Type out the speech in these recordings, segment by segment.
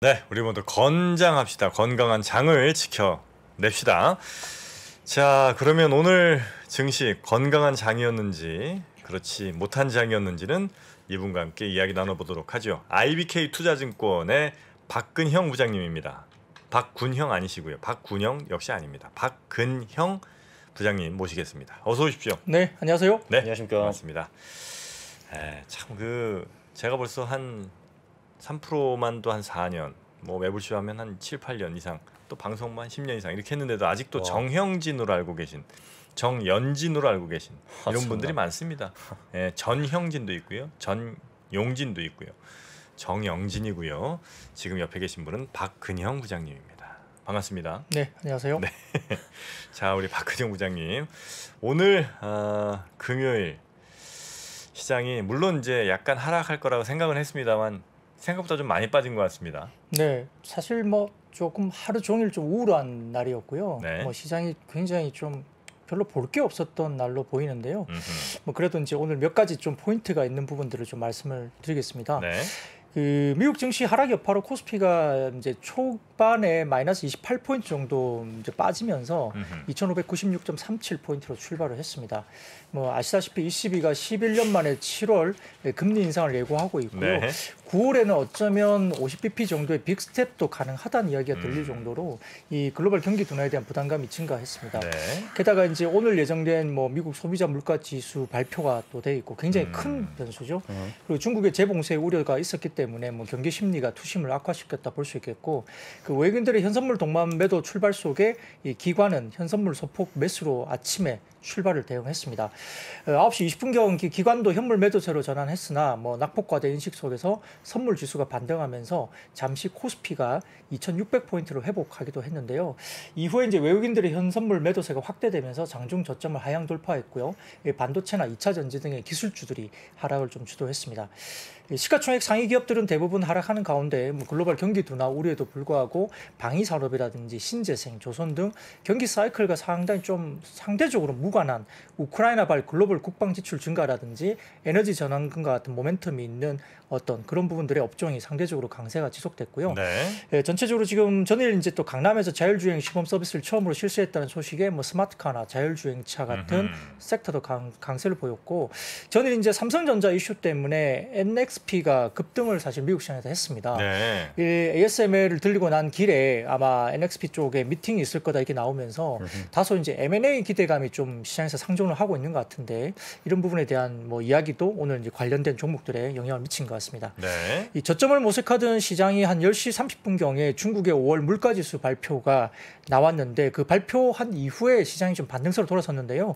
네, 우리 모두 건장합시다. 건강한 장을 지켜냅시다. 자, 그러면 오늘 증시 건강한 장이었는지 그렇지 못한 장이었는지는 이분과 함께 이야기 나눠보도록 하죠. IBK 투자증권의 박근형 부장님입니다. 박군형 아니시고요. 박군형 역시 아닙니다. 박근형 부장님 모시겠습니다. 어서 오십시오. 네, 안녕하세요. 네, 안녕하십니까. 반갑습니다. 참 제가 벌써 한 3%만도 한 4년, 뭐 매불쇼 하면 한 7, 8년 이상, 또 방송만 10년 이상 이렇게 했는데도 아직도 정형진으로 알고 계신, 정연진으로 알고 계신 이런 분들이 많습니다. 전형진도 있고요, 전용진도 있고요, 정영진이고요. 지금 옆에 계신 분은 박근형 부장님입니다. 반갑습니다. 네, 안녕하세요. 네. 자, 우리 박근형 부장님, 오늘 금요일 시장이 물론 이제 약간 하락할 거라고 생각은 했습니다만 생각보다 좀 많이 빠진 것 같습니다. 네, 사실 뭐 조금 하루 종일 좀 우울한 날이었고요. 네. 뭐 시장이 굉장히 좀 별로 볼 게 없었던 날로 보이는데요. 뭐 그래도 이제 오늘 몇 가지 좀 포인트가 있는 부분들을 좀 말씀을 드리겠습니다. 네. 그 미국 증시 하락 여파로 코스피가 이제 초반에 마이너스 28포인트 정도 이제 빠지면서 2,596.37포인트로 출발을 했습니다. 뭐 아시다시피 ECB가 11년 만에 7월 금리 인상을 예고하고 있고요. 네. 9월에는 어쩌면 50bp 정도의 빅스텝도 가능하다는 이야기가 들릴 정도로 이 글로벌 경기 둔화에 대한 부담감이 증가했습니다. 네. 게다가 이제 오늘 예정된 뭐 미국 소비자 물가 지수 발표가 또 돼 있고 굉장히 큰 변수죠. 그리고 중국의 재봉쇄 우려가 있었기 때문에 뭐 경기 심리가 투심을 악화시켰다 볼 수 있겠고, 그 외국인들의 현선물 동반 매도 출발 속에 이 기관은 현선물 소폭 매수로 아침에 출발을 대응했습니다. 9시 20분경 기관도 현물 매도세로 전환했으나 뭐 낙폭과대 인식 속에서 선물 지수가 반등하면서 잠시 코스피가 2,600포인트로 회복하기도 했는데요. 이후에 이제 외국인들의 현선물 매도세가 확대되면서 장중 저점을 하향 돌파했고요. 반도체나 2차 전지 등의 기술주들이 하락을 좀 주도했습니다. 시가총액 상위 기업들은 대부분 하락하는 가운데 뭐 글로벌 경기 둔화 우려에도 불구하고 방위 산업이라든지 신재생, 조선 등 경기 사이클과 상당히 좀 상대적으로 무관한 우크라이나발 글로벌 국방 지출 증가라든지 에너지 전환금과 같은 모멘텀이 있는 어떤 그런 부분들의 업종이 상대적으로 강세가 지속됐고요. 네. 전체적으로 지금 전일 이제 또 강남에서 자율주행 시범 서비스를 처음으로 실시했다는 소식에 뭐 스마트카나 자율주행차 같은 섹터도 강세를 보였고, 전일 이제 삼성전자 이슈 때문에 NXP가 급등을 사실 미국 시장에서 했습니다. 네. ASML을 들리고 난 길에 아마 NXP 쪽에 미팅이 있을 거다 이렇게 나오면서 다소 이제 M&A 기대감이 좀 시장에서 상존을 하고 있는 것 같은데, 이런 부분에 대한 뭐 이야기도 오늘 이제 관련된 종목들에 영향을 미친 것 같습니다. 네. 이 저점을 모색하던 시장이 한 10시 30분경에 중국의 5월 물가지수 발표가 나왔는데, 그 발표한 이후에 시장이 좀 반등세로 돌아섰는데요.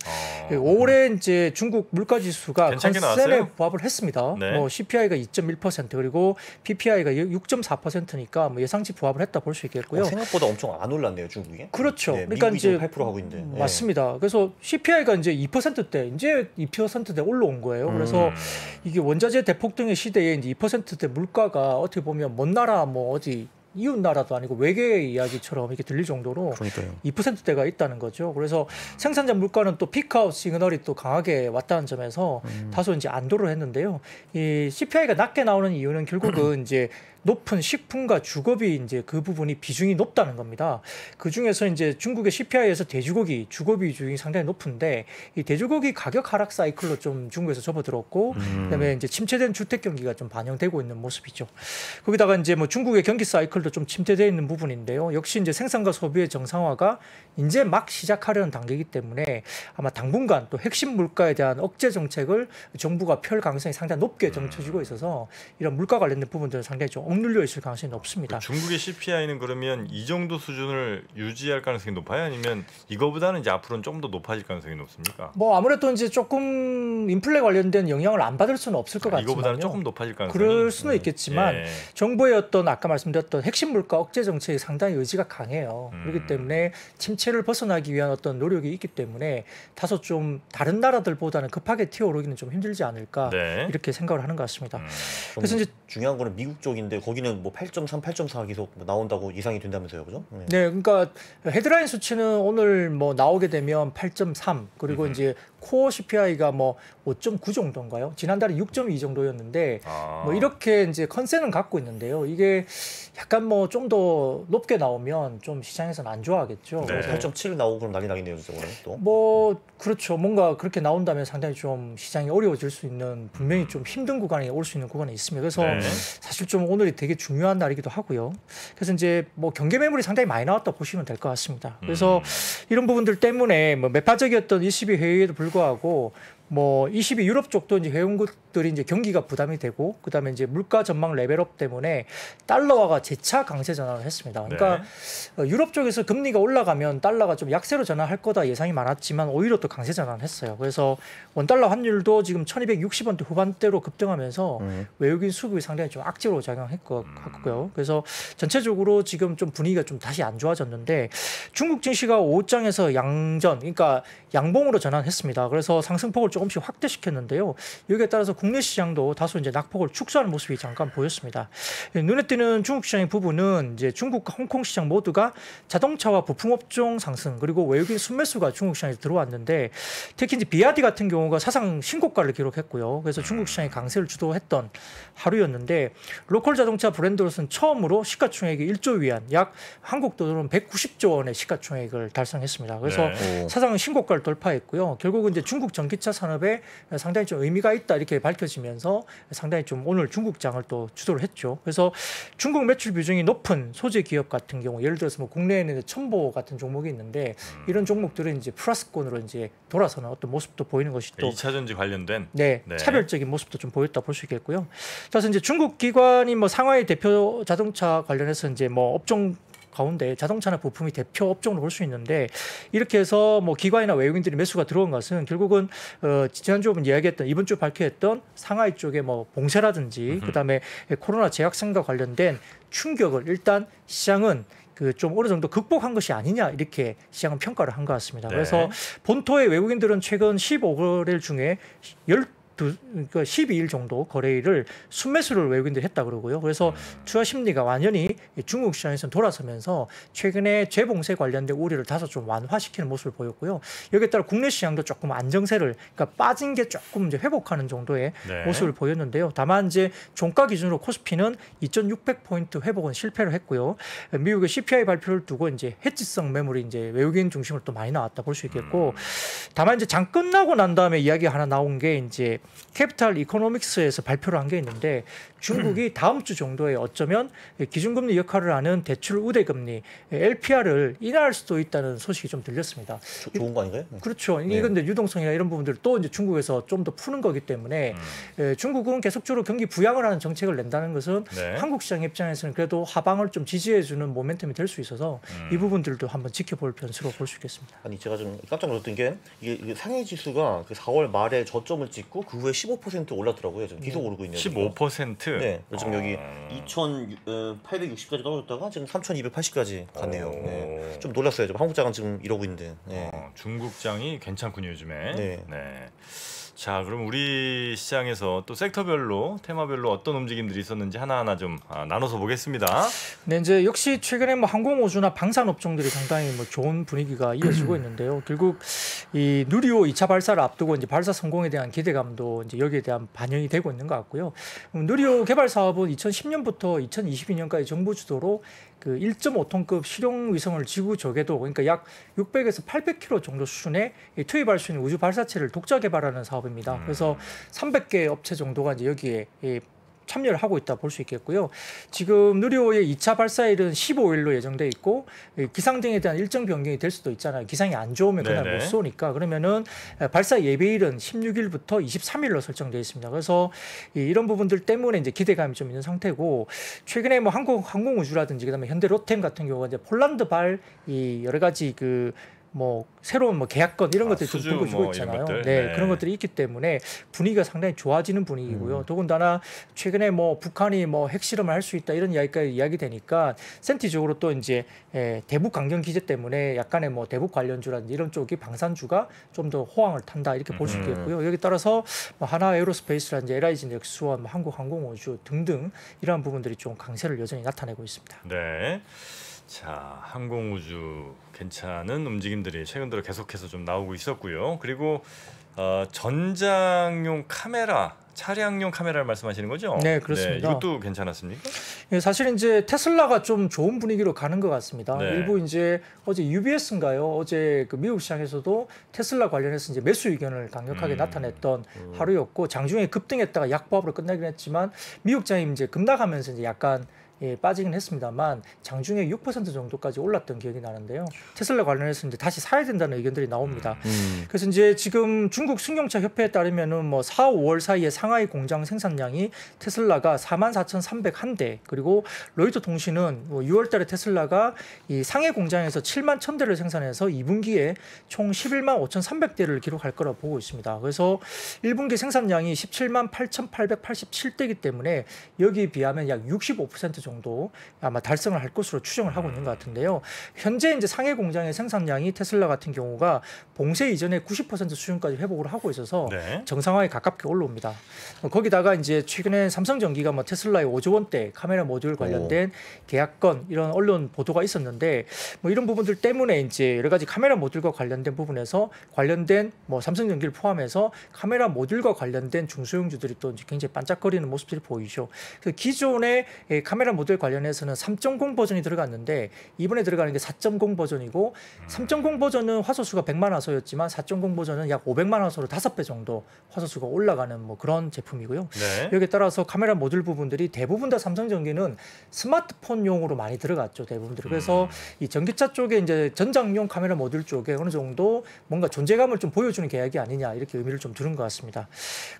5월에 이제 중국 물가지수가 컨센에 부합을 했습니다. 네. 뭐 CPI가 2.1% 그리고 PPI가 6.4%니까 뭐 예상치 부합을 했다 볼 수 있겠고요. 생각보다 엄청 안 올랐네요, 중국이. 그렇죠. 네, 그러니까 이제 8% 하고 있는데. 맞습니다. 그래서 CPI가 이제 2%대 이제 2%대 올라온 거예요. 그래서 이게 원자재 대폭 등의 시대에 이제 2%대 물가가 어떻게 보면 먼 나라 뭐 어디 이웃 나라도 아니고 외계의 이야기처럼 이렇게 들릴 정도로 그러니까요. 2%대가 있다는 거죠. 그래서 생산자 물가는 또 피크아웃 시그널이 또 강하게 왔다는 점에서 다소 이제 안도를 했는데요. 이 CPI가 낮게 나오는 이유는 결국은 이제 높은 식품과 주거비 이제 그 부분이 비중이 높다는 겁니다. 그 중에서 이제 중국의 CPI에서 돼지고기 주거비 비중이 상당히 높은데, 이 돼지고기 가격 하락 사이클로 좀 중국에서 접어들었고, 그다음에 이제 침체된 주택 경기가 좀 반영되고 있는 모습이죠. 거기다가 이제 뭐 중국의 경기 사이클도 좀 침체되어 있는 부분인데요. 역시 이제 생산과 소비의 정상화가 이제 막 시작하려는 단계이기 때문에 아마 당분간 또 핵심 물가에 대한 억제 정책을 정부가 펼 가능성이 상당히 높게 점쳐지고 있어서 이런 물가 관련된 부분들은 상당히 좀 억눌려 있을 가능성이 높습니다. 중국의 CPI는 그러면 이 정도 수준을 유지할 가능성이 높아요? 아니면 이거보다는 이제 앞으로는 좀 더 높아질 가능성이 높습니까? 뭐 아무래도 이제 조금 인플레 관련된 영향을 안 받을 수는 없을 것 같지만요. 이거보다는 조금 높아질 가능성이. 그럴 수는 있겠지만 정부의 어떤 아까 말씀드렸던 핵심 물가 억제 정책이 상당히 의지가 강해요. 그렇기 때문에 침체를 벗어나기 위한 어떤 노력이 있기 때문에 다소 좀 다른 나라들보다는 급하게 튀어오르기는 좀 힘들지 않을까 이렇게 생각을 하는 것 같습니다. 그래서 이제 중요한 거는 미국 쪽인데 거기는 뭐 8.3, 8.4 계속 나온다고 이상이 된다면서요, 그죠? 네, 그러니까 헤드라인 수치는 오늘 뭐 나오게 되면 8.3 그리고 이제 코어 CPI가 뭐 5.9 정도인가요? 지난달에 6.2 정도였는데 뭐 이렇게 이제 컨센은 갖고 있는데요. 이게 약간 뭐 좀 더 높게 나오면 좀 시장에서는 안 좋아하겠죠. 네. 그래서 8.7 나오고 그럼 난리 나겠네요, 저거는 또. 뭐 그렇죠. 뭔가 그렇게 나온다면 상당히 좀 시장이 어려워질 수 있는 분명히 좀 힘든 구간에 올 수 있는 구간에 있습니다. 그래서 네. 사실 좀 오늘이 되게 중요한 날이기도 하고요. 그래서 이제 뭐 경계 매물이 상당히 많이 나왔다 보시면 될 것 같습니다. 그래서 이런 부분들 때문에 뭐 매파적이었던 ECB 회의에도 불구하고 뭐 ECB 유럽 쪽도 이제 회원국들이 이제 경기가 부담이 되고 그다음에 이제 물가 전망 레벨업 때문에 달러화가 재차 강세 전환을 했습니다. 그러니까 유럽 쪽에서 금리가 올라가면 달러가 좀 약세로 전환할 거다 예상이 많았지만 오히려 또 강세 전환을 했어요. 그래서 원달러 환율도 지금 1260원대 후반대로 급등하면서 외국인 수급이 상당히 좀 악재로 작용했고요. 그래서 전체적으로 지금 좀 분위기가 좀 다시 안 좋아졌는데 중국 증시가 오후장에서 양전, 그러니까 양봉으로 전환했습니다. 그래서 상승폭을 조금씩 확대시켰는데요. 여기에 따라서 국내 시장도 다소 이제 낙폭을 축소하는 모습이 잠깐 보였습니다. 눈에 띄는 중국 시장의 부분은 이제 중국과 홍콩 시장 모두가 자동차와 부품 업종 상승 그리고 외국인 순매수가 중국 시장에 들어왔는데 특히 이제 비아디 같은 경우가 사상 신고가를 기록했고요. 그래서 중국 시장이 강세를 주도했던 하루였는데 로컬 자동차 브랜드로서는 처음으로 시가총액이 1조 위안, 약 한국 돈으로는 190조 원의 시가총액을 달성했습니다. 그래서 네. 사상 신고가를 돌파했고요. 결국은 이제 중국 전기차 산업에 상당히 좀 의미가 있다 이렇게 밝혀지면서 상당히 좀 오늘 중국장을 또 주도를 했죠. 그래서 중국 매출 비중이 높은 소재 기업 같은 경우 예를 들어서 뭐 국내에는 첨보 같은 종목이 있는데 이런 종목들은 이제 플러스권으로 이제 돌아서는 어떤 모습도 보이는 것이 또 2차 전지 관련된 네, 차별적인 모습도 좀 보였다 볼 수 있겠고요. 그래서 이제 중국 기관이 뭐 상하이 대표 자동차 관련해서 이제 뭐 업종 가운데 자동차나 부품이 대표 업종으로 볼 수 있는데 이렇게 해서 뭐 기관이나 외국인들이 매수가 들어온 것은 결국은 지난주 이야기했던 이번 주 발표했던 상하이 쪽에 뭐 봉쇄라든지 그다음에 코로나 재확산과 관련된 충격을 일단 시장은 그 좀 어느 정도 극복한 것이 아니냐 이렇게 시장은 평가를 한 것 같습니다. 네. 그래서 본토의 외국인들은 최근 15거래일 중에 12일 정도 거래일을 순매수를 외국인들이 했다 그러고요. 그래서 투자 심리가 완전히 중국 시장에서 돌아서면서 최근에 재봉쇄 관련된 우려를 다소 좀 완화시키는 모습을 보였고요. 여기에 따라 국내 시장도 조금 안정세를 그러니까 빠진 게 조금 이제 회복하는 정도의 네. 모습을 보였는데요. 다만 이제 종가 기준으로 코스피는 2,600포인트 회복은 실패를 했고요. 미국의 CPI 발표를 두고 이제 해지성 매물이 이제 외국인 중심으로 또 많이 나왔다 볼 수 있겠고 다만 이제 장 끝나고 난 다음에 이야기 하나 나온 게 이제 캐피탈 이코노믹스에서 발표를 한 게 있는데 중국이 다음 주 정도에 어쩌면 기준금리 역할을 하는 대출 우대금리 LPR을 인하할 수도 있다는 소식이 좀 들렸습니다. 좋은 거 아닌가요? 그렇죠. 네. 이건 이제 유동성이나 이런 부분들 또 이제 중국에서 좀 더 푸는 거기 때문에 중국은 계속적으로 경기 부양을 하는 정책을 낸다는 것은 네. 한국 시장 입장에서는 그래도 하방을 좀 지지해주는 모멘텀이 될 수 있어서 이 부분들도 한번 지켜볼 변수로 볼 수 있겠습니다. 아니 제가 좀 깜짝 놀랐던 게 이게 상해 지수가 그 4월 말에 저점을 찍고 그 후에 15% 올랐더라고요. 지금 계속 오르고 있네요. 15%. 네, 지금 여기 2,860까지 떨어졌다가 지금 3,280까지 갔네요. 네. 좀 놀랐어요. 좀 한국장은 지금 이러고 있는데. 네. 중국장이 괜찮군요 요즘에. 네. 자, 그럼 우리 시장에서 또 섹터별로 테마별로 어떤 움직임들이 있었는지 하나하나 좀 나눠서 보겠습니다. 네, 이제 역시 최근에 뭐 항공우주나 방산 업종들이 상당히 뭐 좋은 분위기가 이어지고 있는데요. 결국 이 누리호 2차 발사를 앞두고 이제 발사 성공에 대한 기대감도 이제 여기에 대한 반영이 되고 있는 것 같고요. 누리호 개발 사업은 2010년부터 2022년까지 정부 주도로 그 1.5톤급 실용 위성을 지구 저궤도 그러니까 약 600에서 800km 정도 수준의 투입할 수 있는 우주 발사체를 독자 개발하는 사업입니다. 그래서 300개 업체 정도가 이제 여기에 참여를 하고 있다 볼 수 있겠고요. 지금 누리호의 2차 발사일은 15일로 예정돼 있고 기상 등에 대한 일정 변경이 될 수도 있잖아요. 기상이 안 좋으면 그날 네네. 못 쏘니까 그러면은 발사 예배일은 16일부터 23일로 설정되어 있습니다. 그래서 이런 부분들 때문에 이제 기대감이 좀 있는 상태고 최근에 뭐 한국 항공우주라든지 그다음에 현대 로템 같은 경우가 이제 폴란드발 이 여러 가지 그 뭐 새로운 뭐 계약건 이런 것들이 좀 수주 불거지고 뭐 이런 있잖아요. 것들. 네, 네. 그런 것들이 있기 때문에 분위기가 상당히 좋아지는 분위기고요. 더군다나 최근에 뭐 북한이 뭐 핵실험을 할 수 있다 이런 이야기까지 이야기되니까 센티적으로 또 이제 대북 강경 기제 때문에 약간의 뭐 대북 관련주라든지 이런 쪽이 방산주가 좀 더 호황을 탄다 이렇게 볼 수 있겠고요. 여기 따라서 뭐 하나 에어로스페이스라든지 LIG 넥스원, 한국 항공우주 등등 이러한 부분들이 좀 강세를 여전히 나타내고 있습니다. 네. 자, 항공우주 괜찮은 움직임들이 최근 들어 계속해서 좀 나오고 있었고요. 그리고 전장용 카메라, 차량용 카메라를 말씀하시는 거죠? 네, 그렇습니다. 이것도 괜찮았습니까? 예, 사실 이제 테슬라가 좀 좋은 분위기로 가는 것 같습니다. 네. 일부 이제 어제 UBS인가요? 어제 그 미국 시장에서도 테슬라 관련해서 이제 매수 의견을 강력하게 나타냈던 하루였고 장중에 급등했다가 약보합으로 끝나긴 했지만 미국 장이 이제 급락하면서 이제 약간 빠지긴 했습니다만 장중에 6% 정도까지 올랐던 기억이 나는데요. 테슬라 관련해서 이제 다시 사야 된다는 의견들이 나옵니다. 그래서 이제 지금 중국 승용차 협회에 따르면은 뭐 4, 5월 사이에 상하이 공장 생산량이 테슬라가 44,301대 그리고 로이터 통신은 뭐 6월달에 테슬라가 이 상해 공장에서 7만 1,000대를 생산해서 2분기에 총 11만 5,300대를 기록할 거라 보고 있습니다. 그래서 1분기 생산량이 17만 8,887대이기 때문에 여기에 비하면 약 65% 정도 아마 달성을 할 것으로 추정을 하고 있는 것 같은데요. 현재 이제 상해 공장의 생산량이 테슬라 같은 경우가 봉쇄 이전에 90% 수준까지 회복을 하고 있어서 네. 정상화에 가깝게 올라옵니다. 거기다가 이제 최근에 삼성전기가 뭐 테슬라의 5조 원대 카메라 모듈 관련된 계약건 이런 언론 보도가 있었는데 뭐 이런 부분들 때문에 이제 여러 가지 카메라 모듈과 관련된 부분에서 관련된 뭐 삼성전기를 포함해서 카메라 모듈과 관련된 중소형주들이 또 이제 굉장히 반짝거리는 모습들이 보이죠. 그래서 기존의 카메라 모듈 관련해서는 3.0 버전이 들어갔는데 이번에 들어가는 게 4.0 버전이고 3.0 버전은 화소수가 100만 화소였지만 4.0 버전은 약 500만 화소로 5배 정도 화소수가 올라가는 뭐 그런 제품이고요. 네. 여기에 따라서 카메라 모듈 부분들이 대부분 다 삼성전기는 스마트폰용으로 많이 들어갔죠. 대부분들이. 그래서 이 전기차 쪽에 이제 전장용 카메라 모듈 쪽에 어느 정도 뭔가 존재감을 좀 보여주는 계약이 아니냐 이렇게 의미를 좀 두는 것 같습니다.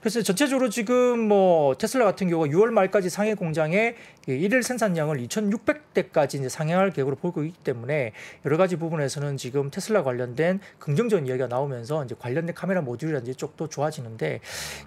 그래서 전체적으로 지금 뭐 테슬라 같은 경우가 6월 말까지 상해 공장에 일일 생산량을 2,600대까지 이제 상향할 계획으로 보고 있기 때문에 여러 가지 부분에서는 지금 테슬라 관련된 긍정적인 이야기가 나오면서 이제 관련된 카메라 모듈이라든지 쪽도 좋아지는데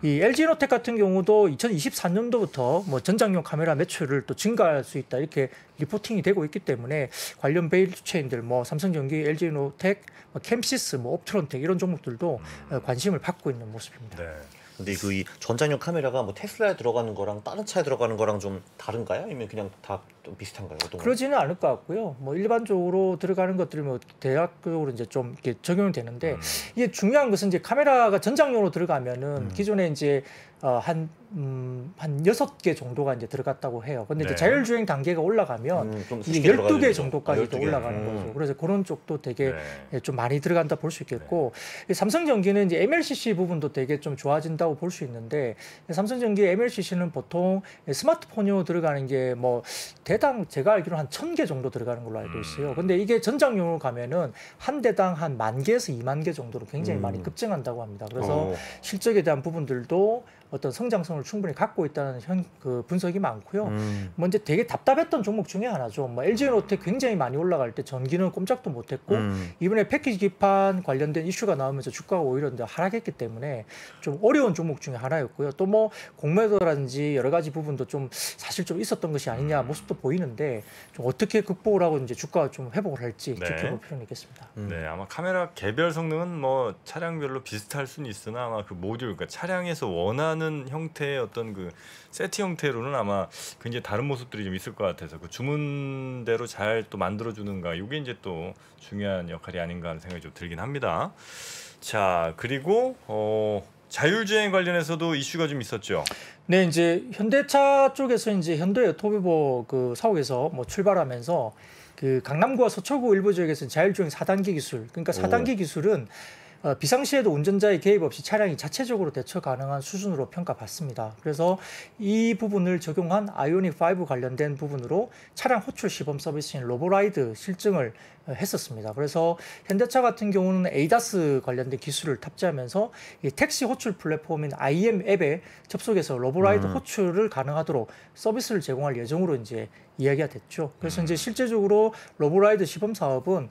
이 LG노텍 같은 경우도 2024년도부터 뭐 전장용 카메라 매출을 또 증가할 수 있다 이렇게 리포팅이 되고 있기 때문에 관련 밸류체인들 뭐 삼성전기, LG노텍, 뭐 캠시스, 뭐 옵트론텍 이런 종목들도 관심을 받고 있는 모습입니다. 네. 근데 그 이 전장용 카메라가 뭐 테슬라에 들어가는 거랑 다른 차에 들어가는 거랑 좀 다른가요? 아니면 그냥 다 좀 비슷한가요? 어떤 거요? 그러지는 않을 것 같고요. 뭐 일반적으로 들어가는 것들이 뭐 대략적으로 이제 좀 이렇게 적용이 되는데 이게 중요한 것은 이제 카메라가 전장용으로 들어가면은 기존에 이제 한 6개 정도가 이제 들어갔다고 해요. 근데 네. 이제 자율주행 단계가 올라가면 좀 이게 수십 개 12개 들어가죠. 정도까지 또 12개. 올라가는 거죠. 그래서 그런 쪽도 되게 네. 좀 많이 들어간다 볼 수 있겠고 이 삼성전기는 이제 MLCC 부분도 되게 좀 좋아진다고 볼 수 있는데 삼성전기 MLCC는 보통 스마트폰으로 들어가는 게 뭐 대당 제가 알기로 한 1,000개 정도 들어가는 걸로 알고 있어요. 근데 이게 전장용으로 가면은 한 대당 한 10,000개에서 20,000개 정도로 굉장히 많이 급증한다고 합니다. 그래서 실적에 대한 부분들도 어떤 성장성을 충분히 갖고 있다는 그 분석이 많고요. 뭐 이제 되게 답답했던 종목 중에 하나죠. 뭐 LG노텍 굉장히 많이 올라갈 때 전기는 꼼짝도 못했고 이번에 패키지 기판 관련된 이슈가 나오면서 주가가 오히려 이제 하락했기 때문에 좀 어려운 종목 중에 하나였고요. 또 뭐 공매도라든지 여러 가지 부분도 좀 사실 좀 있었던 것이 아니냐 모습도 보이는데 좀 어떻게 극복을 하고 이제 주가가 좀 회복을 할지 네. 지켜볼 필요는 있겠습니다. 네, 아마 카메라 개별 성능은 뭐 차량별로 비슷할 수는 있으나 아마 그 모듈, 그러니까 차량에서 원하는 형태의 어떤 그 세트 형태로는 아마 굉장히 다른 모습들이 좀 있을 것 같아서 그 주문대로 잘 또 만들어주는가, 이게 이제 또 중요한 역할이 아닌가 하는 생각이 좀 들긴 합니다. 자, 그리고 자율주행 관련해서도 이슈가 좀 있었죠. 네, 이제 현대차 쪽에서 이제 현대 오토비보 그 사옥에서 뭐 출발하면서 그 강남구와 서초구 일부 지역에서 자율주행 4단계 기술, 그러니까 4단계 기술은 비상시에도 운전자의 개입 없이 차량이 자체적으로 대처 가능한 수준으로 평가받습니다. 그래서 이 부분을 적용한 아이오닉 5 관련된 부분으로 차량 호출 시범 서비스인 로보라이드 실증을 했었습니다. 그래서 현대차 같은 경우는 에이다스 관련된 기술을 탑재하면서 이 택시 호출 플랫폼인 IM 앱에 접속해서 로보라이드 호출을 가능하도록 서비스를 제공할 예정으로 이제 이야기가 됐죠. 그래서 이제 실제적으로 로보라이드 시범 사업은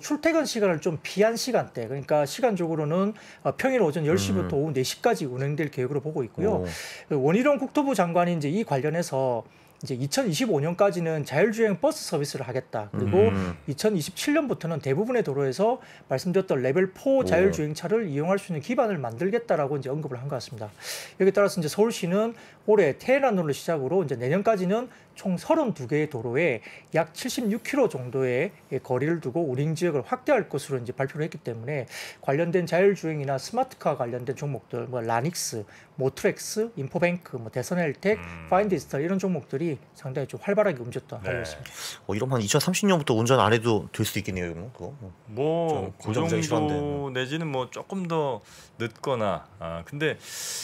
출퇴근 시간을 좀 피한 시간대, 그러니까 시간적으로는 평일 오전 10시부터 오후 4시까지 운행될 계획으로 보고 있고요. 원희룡 국토부 장관이 이제 이 관련해서 이제 2025년까지는 자율주행 버스 서비스를 하겠다. 그리고 2027년부터는 대부분의 도로에서 말씀드렸던 레벨 4 자율주행차를 이용할 수 있는 기반을 만들겠다라고 이제 언급을 한 것 같습니다. 여기에 따라서 이제 서울시는 올해 테헤란로를 시작으로 이제 내년까지는 총 32개의 도로에 약 76km 정도의 거리를 두고 우링 지역을 확대할 것으로 이제 발표를 했기 때문에 관련된 자율주행이나 스마트카 관련된 종목들, 뭐 라닉스, 모트렉스, 인포뱅크, 뭐 대선헬텍, 파인디지털 이런 종목들이 상당히 좀 활발하게 움직였다 네. 알겠습니다. 이러면 한 2030년부터 운전 안 해도 될 수 있겠네요, 이거. 그거. 뭐 그 운전자가 정도 싫어한데. 내지는 뭐 조금 더 늦거나 근데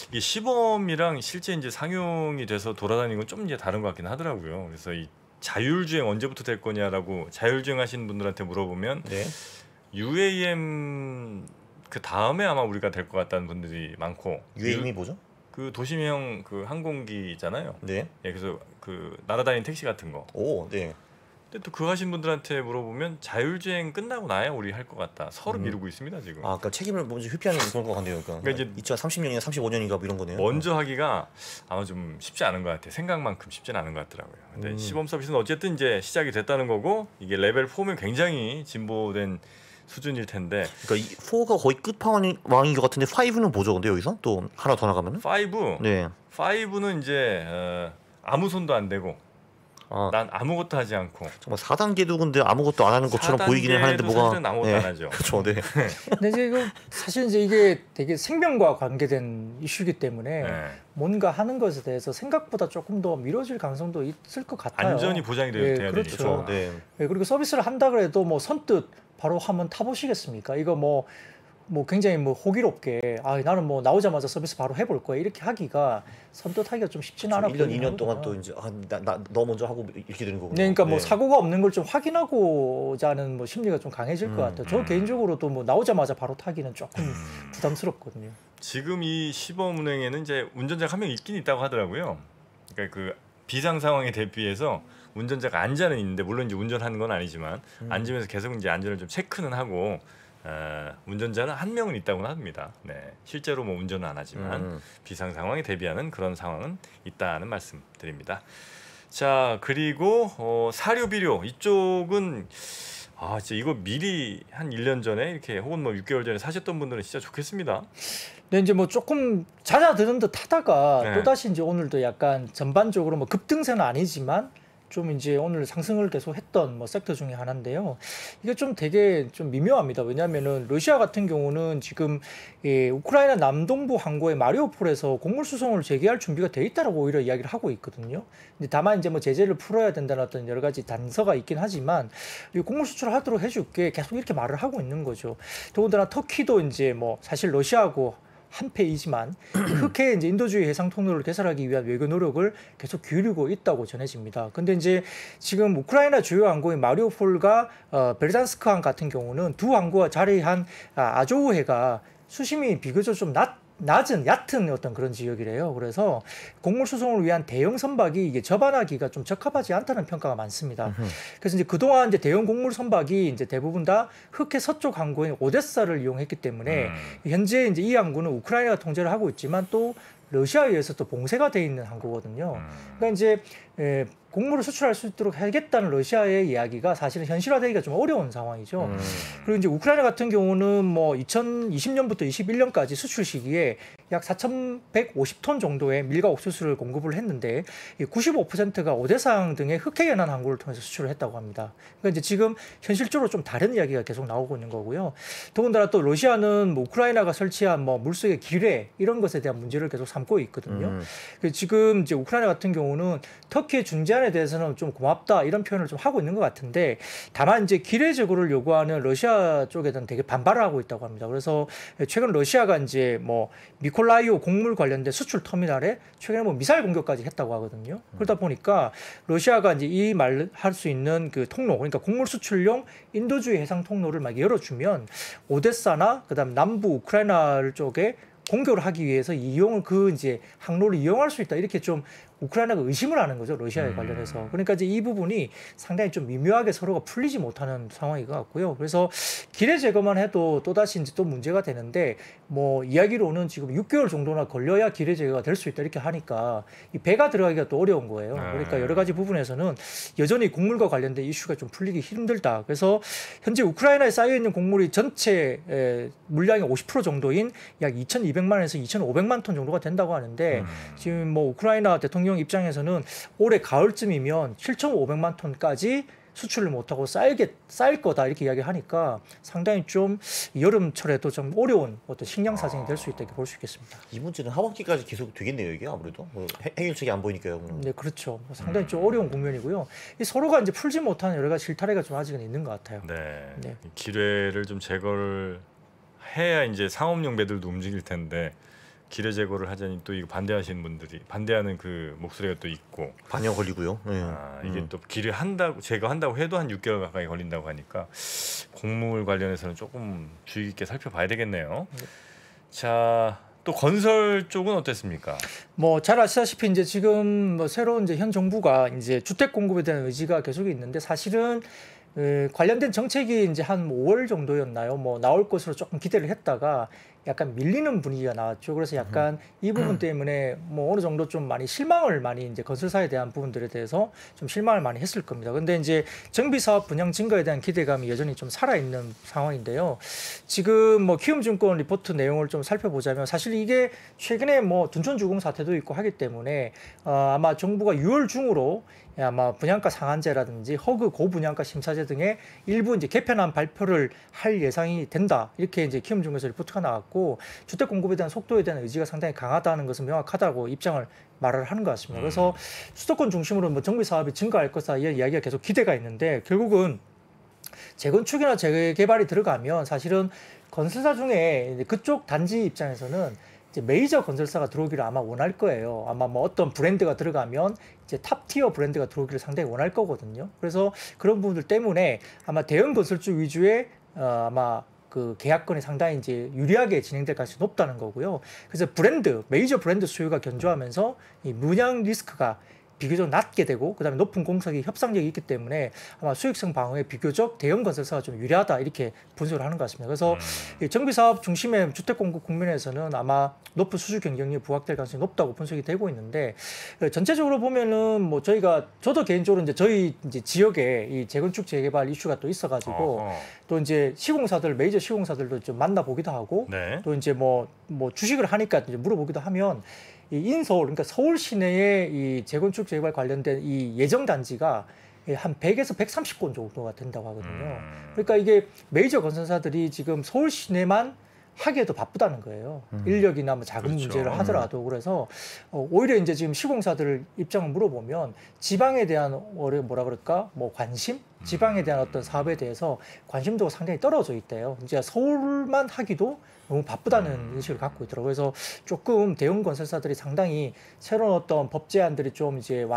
이게 시범이랑 실제 이제 상용이 돼서 돌아다니는 건 좀 이제 다른 것 같긴 하더라고요. 그래서 이 자율주행 언제부터 될 거냐라고 자율주행 하시는 분들한테 물어보면 네. UAM 그 다음에 아마 우리가 될 것 같다는 분들이 많고 UAM이 뭐죠? 그 도심형 그 항공기잖아요. 네. 예, 그래서 그 날아다니는 택시 같은 거. 오, 네. 근데 또 그거 하신 분들한테 물어보면 자율주행 끝나고 나야 우리 할 것 같다. 서로 미루고 있습니다 지금. 아, 그러니까 책임을 먼저 회피하는 그런 것 같네요. 그러니까 그러니까 2030년이나 35년인가 뭐 이런 거네요. 먼저 하기가 아마 좀 쉽지 않은 것 같아요. 생각만큼 쉽지는 않은 것 같더라고요. 근데 시범 서비스는 어쨌든 이제 시작이 됐다는 거고 이게 레벨 4면 굉장히 진보된 수준일 텐데 그러니까 이 4가 거의 끝판왕인 것 같은데 5는 뭐죠? 근데 여기서 또 하나 더 나가면은? 5, 네. 5는 이제 아무 손도 안 대고 아, 난 아무것도 하지 않고 정말 4단계도 근데 아무것도 안 하는 것처럼 보이기는 하는데 4단계도 뭐가 사실은 아무것도 안 하죠. 그렇죠. 네. 근데 이제 이거 사실 이제 이게 되게 생명과 관계된 이슈이기 때문에 네. 뭔가 하는 것에 대해서 생각보다 조금 더 미뤄질 가능성도 있을 것 같아요. 안전이 보장이 돼야 되니까. 그렇죠. 네. 예, 그리고 서비스를 한다 그래도 뭐 선뜻 바로 한번 타보시겠습니까? 이거 뭐 굉장히 뭐 호기롭게 나는 뭐 나오자마자 서비스 바로 해볼 거야 이렇게 하기가 선뜻 하기가 좀 쉽지는 않아 1년 2년 동안 또 이제 너 먼저 하고 이렇게 되는 거군요. 그러니까 뭐 네. 사고가 없는 걸 좀 확인하고자 하는 뭐 심리가 좀 강해질 것 같아요. 저 개인적으로도 뭐 나오자마자 바로 타기는 조금 부담스럽거든요. 지금 이 시범 운행에는 이제 운전자가 한 명 있긴 있다고 하더라고요. 그러니까 그 비상 상황에 대비해서 운전자가 앉아는 있는데 물론 이제 운전하는 건 아니지만 앉으면서 계속 이제 안전을 좀 체크는 하고 운전자는 한 명은 있다고 합니다. 네, 실제로 뭐 운전은 안 하지만 비상 상황에 대비하는 그런 상황은 있다는 말씀드립니다. 자 그리고 사료 비료 이쪽은 진짜 이거 미리 한 1년 전에 이렇게 혹은 뭐 6개월 전에 사셨던 분들은 진짜 좋겠습니다. 근데 이제 뭐 조금 잦아드는 듯 하다가 네. 또다시 이제 오늘도 약간 전반적으로 뭐 급등세는 아니지만 좀 이제 오늘 상승을 계속 했던 뭐 섹터 중에 하나인데요. 이게 좀 되게 좀 미묘합니다. 왜냐하면은 러시아 같은 경우는 지금 우크라이나 남동부 항구의 마리오폴에서 곡물 수송을 재개할 준비가 돼 있다라고 오히려 이야기를 하고 있거든요. 근데 다만 이제 뭐 제재를 풀어야 된다는 어떤 여러 가지 단서가 있긴 하지만 이 곡물 수출을 하도록 해줄게 계속 이렇게 말을 하고 있는 거죠. 더군다나 터키도 이제 뭐 사실 러시아하고 한패이지만 흑해 이제 인도주의 해상 통로를 개설하기 위한 외교 노력을 계속 기울이고 있다고 전해집니다. 근데 이제 지금 우크라이나 주요 항구인 마리오폴과 베르잔스크 항 같은 경우는 두 항구와 자리한 아조우해가 수심이 비교적 좀 낮은 얕은 어떤 그런 지역이래요. 그래서 곡물 수송을 위한 대형 선박이 이게 접안하기가 좀 적합하지 않다는 평가가 많습니다. 그래서 이제 그동안 이제 대형 곡물 선박이 이제 대부분 다 흑해 서쪽 항구인 오데사를 이용했기 때문에 현재 이제 이 항구는 우크라이나가 통제를 하고 있지만 또 러시아에 의해서 또 봉쇄가 돼 있는 항구거든요. 그러니까 이제 곡물을 수출할 수 있도록 하겠다는 러시아의 이야기가 사실은 현실화되기가 좀 어려운 상황이죠. 그리고 이제 우크라이나 같은 경우는 뭐 2020년부터 21년까지 수출 시기에 약 4,150톤 정도의 밀과 옥수수를 공급을 했는데 95%가 오데사항 등의 흑해 연안 항구를 통해서 수출을 했다고 합니다. 그러니까 이제 지금 현실적으로 좀 다른 이야기가 계속 나오고 있는 거고요. 더군다나 또 러시아는 뭐 우크라이나가 설치한 뭐 물속의 기뢰 이런 것에 대한 문제를 계속 삼고 있거든요. 지금 이제 우크라이나 같은 경우는 터키의 중재안에 대해서는 좀 고맙다 이런 표현을 좀 하고 있는 것 같은데 다만 이제 기뢰 제거를 요구하는 러시아 쪽에는 되게 반발을 하고 있다고 합니다. 그래서 최근 러시아가 이제 뭐 미콜라이오 곡물 관련된 수출 터미널에 최근에 뭐 미사일 공격까지 했다고 하거든요. 그러다 보니까 러시아가 이제 이 말 할 수 있는 그 통로 그러니까 곡물 수출용 인도주의 해상 통로를 막 열어주면 오데사나 그다음 남부 우크라이나 쪽에 공격을 하기 위해서 그 이제 항로를 이용할 수 있다 이렇게 좀 우크라이나가 의심을 하는 거죠 러시아에 관련해서. 그러니까 이제 이 부분이 상당히 좀 미묘하게 서로가 풀리지 못하는 상황인 것 같고요. 그래서 기뢰 제거만 해도 또 다시 이제 또 문제가 되는데 뭐 이야기로는 지금 6개월 정도나 걸려야 기뢰 제거가 될 수 있다 이렇게 하니까 이 배가 들어가기가 또 어려운 거예요. 그러니까 여러 가지 부분에서는 여전히 곡물과 관련된 이슈가 좀 풀리기 힘들다. 그래서 현재 우크라이나에 쌓여 있는 곡물이 전체 물량의 50% 정도인 약 2,200만에서 2,500만 톤 정도가 된다고 하는데 지금 뭐 우크라이나 대통령 대통령 입장에서는 올해 가을쯤이면 7,500만 톤까지 수출을 못하고 쌓일 거다 이렇게 이야기하니까 상당히 좀 여름철에도 좀 어려운 어떤 식량 사정이 될 수 있다 이렇게 볼 수 있겠습니다. 이 문제는 하반기까지 계속 되겠네요, 이게 아무래도 해결책이 안 보이니까요. 네, 그렇죠. 상당히 좀 어려운 국면이고요. 이 서로가 이제 풀지 못하는 여러 가지 실타래가 좀 아직은 있는 것 같아요. 네. 네. 기뢰를 좀 제거를 해야 이제 상업용 배들도 움직일 텐데 기뢰 제거를 하자니 또 이거 반대하시는 분들이 반대하는 그 목소리가 또 있고 반영 걸리고요. 네. 이게 또 기뢰 한다고 제거한다고 해도 한 6개월 가까이 걸린다고 하니까 곡물 관련해서는 조금 주의 깊게 살펴봐야 되겠네요. 자, 또 건설 쪽은 어땠습니까? 뭐 잘 아시다시피 이제 지금 뭐 새로운 이제 현 정부가 이제 주택 공급에 대한 의지가 계속 있는데 사실은 관련된 정책이 이제 한 5월 정도였나요? 뭐 나올 것으로 조금 기대를 했다가 약간 밀리는 분위기가 나왔죠. 그래서 약간 이 부분 때문에 뭐 어느 정도 좀 많이 실망을 많이 이제 건설사에 대한 부분들에 대해서 좀 실망을 많이 했을 겁니다. 근데 이제 정비 사업 분양 증가에 대한 기대감이 여전히 좀 살아 있는 상황인데요. 지금 뭐 키움증권 리포트 내용을 좀 살펴보자면 사실 이게 최근에 뭐 둔촌주공 사태도 있고 하기 때문에 아마 정부가 6월 중으로 아마 분양가 상한제라든지 허그 고분양가 심사제 등의 일부 이제 개편안 발표를 할 예상이 된다. 이렇게 이제 키움증권에서 리포트가 나왔고 주택 공급에 대한 속도에 대한 의지가 상당히 강하다는 것은 명확하다고 입장을 말을 하는 것 같습니다. 그래서 수도권 중심으로 뭐 정비 사업이 증가할 것이다 이런 이야기가 계속 기대가 있는데 결국은 재건축이나 재개발이 들어가면 사실은 건설사 중에 그쪽 단지 입장에서는 이제 메이저 건설사가 들어오기를 아마 원할 거예요. 아마 뭐 어떤 브랜드가 들어가면 이제 탑티어 브랜드가 들어오기를 상당히 원할 거거든요. 그래서 그런 부분들 때문에 아마 대형 건설주 위주의 아마 그 계약건이 상당히 이제 유리하게 진행될 가능성이 높다는 거고요. 그래서 메이저 브랜드 수요가 견조하면서 이 문양 리스크가 비교적 낮게 되고 그다음에 높은 공석이 협상력이 있기 때문에 아마 수익성 방어에 비교적 대형 건설사가 좀 유리하다 이렇게 분석을 하는 것 같습니다. 그래서 이 정비 사업 중심의 주택 공급 국면에서는 아마 높은 수주 경쟁력이 부각될 가능성이 높다고 분석이 되고 있는데 전체적으로 보면은 뭐 저도 개인적으로 이제 저희 이제 지역에 이 재건축 재개발 이슈가 또 있어가지고 또 이제 메이저 시공사들도 좀 만나보기도 하고 네. 또 이제 뭐 주식을 하니까 이제 물어보기도 하면 이 인서울 그러니까 서울 시내의 이 재건축 재개발 관련된 이 예정 단지가 한 100에서 130건 정도가 된다고 하거든요. 그러니까 이게 메이저 건설사들이 지금 서울 시내만 하기에도 바쁘다는 거예요. 인력이나 뭐 자금 그렇죠. 문제를 하더라도 그래서 오히려 이제 지금 시공사들 입장을 물어보면 지방에 대한 뭐라 그럴까 뭐 관심, 지방에 대한 어떤 사업에 대해서 관심도가 상당히 떨어져 있대요. 이제 서울만 하기도 너무 바쁘다는 인식을 갖고 있더라고요. 그래서 조금 대형 건설사들이 상당히 새로운 어떤 법 제안들이 좀 이제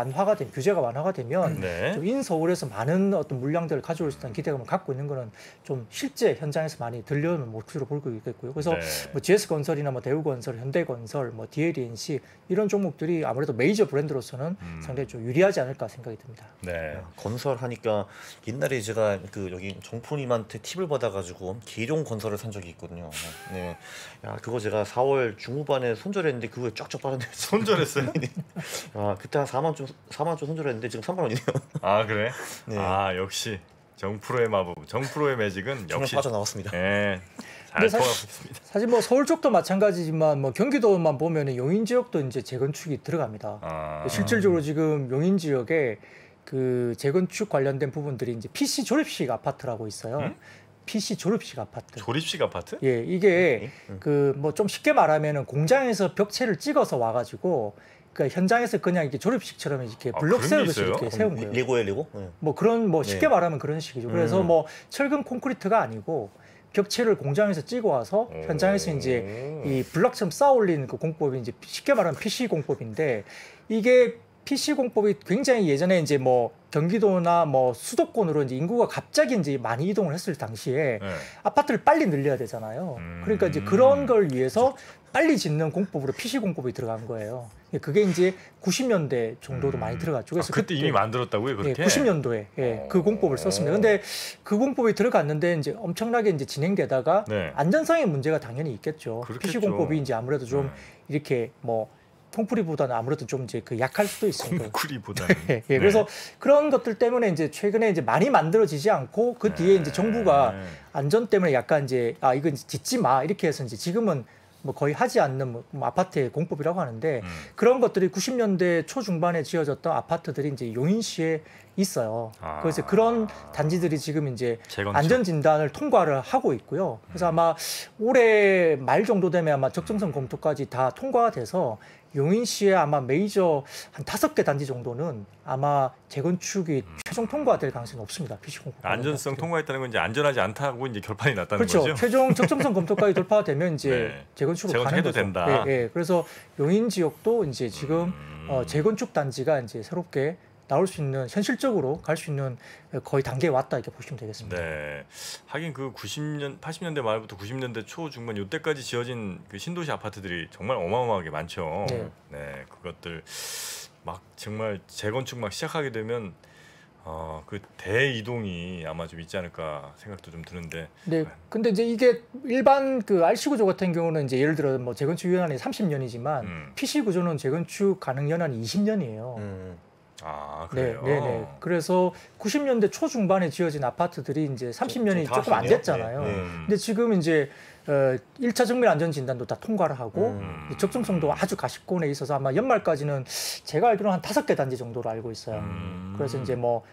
규제가 완화가 되면 네. 좀 인서울에서 많은 어떤 물량들을 가져올 수 있다는 기대감을 갖고 있는 거는 좀 실제 현장에서 많이 들려오는 목소리로 보고 있겠고요. 그래서 네. 뭐 GS건설이나 뭐 대우건설, 현대건설, 뭐 DLENC 이런 종목들이 아무래도 메이저 브랜드로서는 상당히 좀 유리하지 않을까 생각이 듭니다. 네. 건설하니까 옛날에 제가 그 여기 정프님한테 팁을 받아가지고 기룡 건설을 산 적이 있거든요. 네. 야 그거 제가 4월 중후반에 손절했는데 그거에 쫙쫙 빠졌네요. 손절했어요? 아 그때 한 4만 좀 손절했는데 지금 3만 원이네요. 아 그래? 네. 아 역시 정프로의 마법, 정프로의 매직은 정말 역시 빠져나왔습니다. 네, 잘 근데 통하고 있습니다. 사실 뭐 서울 쪽도 마찬가지지만 뭐 경기도만 보면은 용인 지역도 이제 재건축이 들어갑니다. 실질적으로 지금 용인 지역에 그 재건축 관련된 부분들이 이제 PC 조립식 아파트라고 있어요. PC 조립식 아파트. 조립식 아파트? 예, 이게 그 뭐 좀 쉽게 말하면은 공장에서 벽체를 찍어서 와가지고 그러니까 현장에서 그냥 이렇게 조립식처럼 이렇게 블록 그런 게 세우듯이 있어요? 이렇게 세운 거예요. 레고예요, 레고? 네. 뭐 그런 뭐 쉽게 네. 말하면 그런 식이죠. 그래서 뭐 철근 콘크리트가 아니고 벽체를 공장에서 찍어 와서 현장에서 이제 이 블럭처럼 쌓아 올리는 그 공법이 이제 쉽게 말하면 PC 공법인데 이게 PC 공법이 굉장히 예전에 이제 뭐 경기도나 뭐 수도권으로 이제 인구가 갑자기 이제 많이 이동을 했을 당시에 네. 아파트를 빨리 늘려야 되잖아요. 그러니까 이제 그런 걸 위해서 빨리 짓는 공법으로 PC 공법이 들어간 거예요. 그게 이제 90년대 정도도 많이 들어갔죠. 그래서 그때 이미 만들었다고요, 그렇게? 예, 90년도에 예, 그 공법을 썼습니다. 근데 그 공법이 들어갔는데 이제 엄청나게 이제 진행되다가 네. 안전성의 문제가 당연히 있겠죠. 그렇겠죠. PC 공법이 이제 아무래도 좀 이렇게 뭐 콩쿠리보다는 아무래도 좀 이제 그 약할 수도 있으니까. 콩쿠리보다는. 예, 예. 그래서 그런 것들 때문에 이제 최근에 이제 많이 만들어지지 않고 그 뒤에 이제 정부가 안전 때문에 약간 이제 이건 짓지 마 이렇게 해서 이제 지금은 뭐 거의 하지 않는 뭐 아파트의 공법이라고 하는데 그런 것들이 90년대 초중반에 지어졌던 아파트들이 이제 용인시에 있어요. 그래서 그런 단지들이 지금 이제 재건축. 안전 진단을 통과를 하고 있고요. 그래서 아마 올해 말 정도 되면 아마 적정성 검토까지 다 통과가 돼서 용인시에 아마 메이저 한 5개 단지 정도는 아마 재건축이 최종 통과될 가능성이 높습니다. PC공법. 안전성 통과했다는 건 이제 안전하지 않다고 이제 결판이 났다는 그렇죠. 거죠. 최종 적정성 검토까지 돌파되면 이제 네. 재건축으로 가는 재건축해도 거죠. 된다. 예, 예. 그래서 용인 지역도 이제 지금 재건축 단지가 이제 새롭게 나올 수 있는 현실적으로 갈 수 있는 거의 단계에 왔다 이렇게 보시면 되겠습니다. 네. 하긴 그 90년 80년대 말부터 90년대 초 중반 요때까지 지어진 그 신도시 아파트들이 정말 어마어마하게 많죠. 네. 네. 그것들 막 정말 재건축 막 시작하게 되면 그 대이동이 아마 좀 있지 않을까 생각도 좀 드는데. 네. 근데 이제 이게 일반 그 RC 구조 같은 경우는 이제 예를 들어 뭐 재건축 연한이 30년이지만 PC 구조는 재건축 가능 연한이 20년이에요. 아, 네, 그래요. 네, 네. 그래서 90년대 초중반에 지어진 아파트들이 이제 30년이 다 조금 안 하시네요. 됐잖아요. 네. 근데 지금 이제 1차 정밀 안전 진단도 다 통과를 하고 적정성도 아주 가시권에 있어서 아마 연말까지는 제가 알기로는 한 5개 단지 정도로 알고 있어요. 그래서 이제 뭐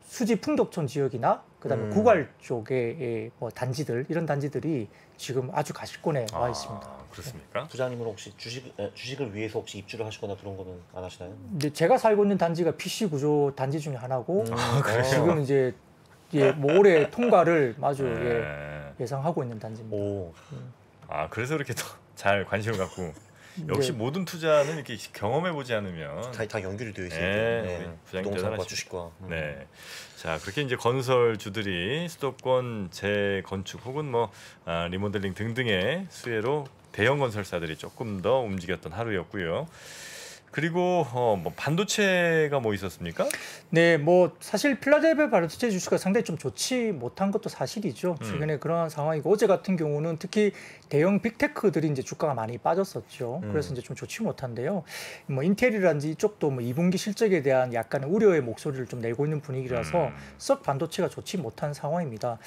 수지 풍덕촌 지역이나 그다음에 구갈 쪽의 뭐 단지들 이런 단지들이 지금 아주 가시권에 와 있습니다. 그렇습니까? 부장님은 혹시 주식을 위해서 혹시 입주를 하시거나 그런 거는 안 하시나요? 근데 제가 살고 있는 단지가 PC 구조 단지 중에 하나고 지금 이제 뭐 올해 통과를 아주 예상하고 있는 단지입니다. 오. 아, 그래서 이렇게 더 잘 관심을 갖고 역시 네. 모든 투자는 이렇게 경험해 보지 않으면 다 연결이 되어 있어요. 네, 우리 부장님 부동산과 대단하십니다. 주식과. 네. 자, 그렇게 이제 건설주들이 수도권 재건축 혹은 뭐 리모델링 등등의 수혜로 대형 건설사들이 조금 더 움직였던 하루였고요. 그리고 뭐 반도체가 뭐 있었습니까? 네, 뭐 사실 필라델피아 반도체 지수가 상당히 좀 좋지 못한 것도 사실이죠. 최근에 그러한 상황이고 어제 같은 경우는 특히 대형 빅테크들이 이제 주가가 많이 빠졌었죠. 그래서 이제 좀 좋지 못한데요. 뭐 인텔이라든지 이쪽도 뭐 2분기 실적에 대한 약간 우려의 목소리를 좀 내고 있는 분위기라서 썩 반도체가 좋지 못한 상황입니다.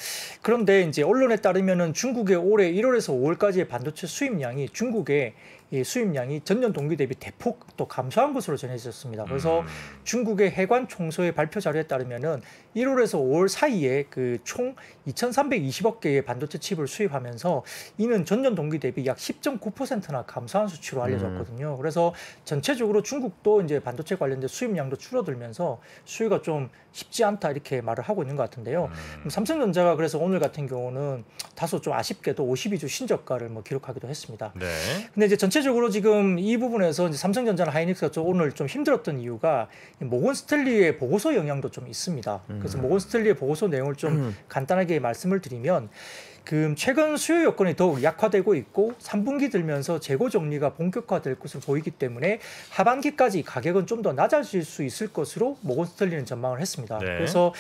그런데 이제 언론에 따르면은 중국의 올해 1월에서 5월까지의 반도체 수입량이 중국의 이 수입량이 전년 동기 대비 대폭 또 감소한 것으로 전해졌습니다. 그래서 중국의 해관 총소의 발표 자료에 따르면은 1월에서 5월 사이에 그 총 2,320억 개의 반도체 칩을 수입하면서 이는 전년 동기 대비 약 10.9%나 감소한 수치로 알려졌거든요. 그래서 전체적으로 중국도 이제 반도체 관련된 수입량도 줄어들면서 수요가 좀 쉽지 않다 이렇게 말을 하고 있는 것 같은데요. 삼성전자가 그래서 오늘 같은 경우는 다소 좀 아쉽게도 52주 신저가를 뭐 기록하기도 했습니다. 네. 근데 이제 전체적으로 지금 이 부분에서 이제 삼성전자나 하이닉스가 좀 오늘 좀 힘들었던 이유가 모건 스탠리의 보고서 영향도 좀 있습니다. 그래서 모건 스탠리의 보고서 내용을 좀 간단하게 말씀을 드리면 최근 수요 여건이 더욱 약화되고 있고 3분기 들면서 재고 정리가 본격화될 것으로 보이기 때문에 하반기까지 가격은 좀 더 낮아질 수 있을 것으로 모건 스탠리는 전망을 했습니다. 네. 그래서